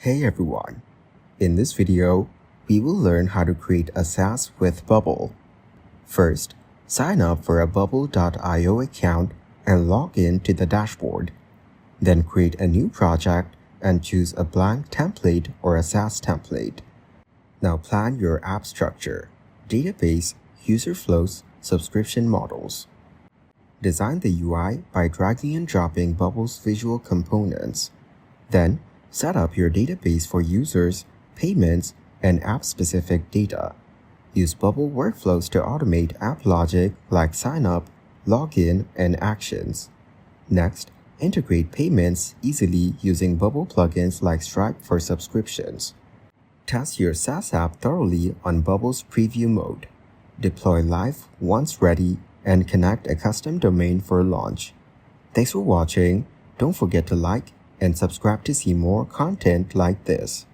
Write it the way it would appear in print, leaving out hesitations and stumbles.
Hey everyone! In this video, we will learn how to create a Saas with Bubble. First, sign up for a bubble.io account and log in to the dashboard. Then create a new project and choose a blank template or a Saas template. Now plan your app structure, database, user flows, subscription models. Design the UI by dragging and dropping Bubble's visual components. Then, set up your database for users, payments, and app-specific data. Use Bubble workflows to automate app logic like sign-up, login, and actions. Next, integrate payments easily using Bubble plugins like Stripe for subscriptions. Test your Saas app thoroughly on Bubble's preview mode. Deploy live once ready and connect a custom domain for launch. Thanks for watching. Don't forget to like and subscribe to see more content like this.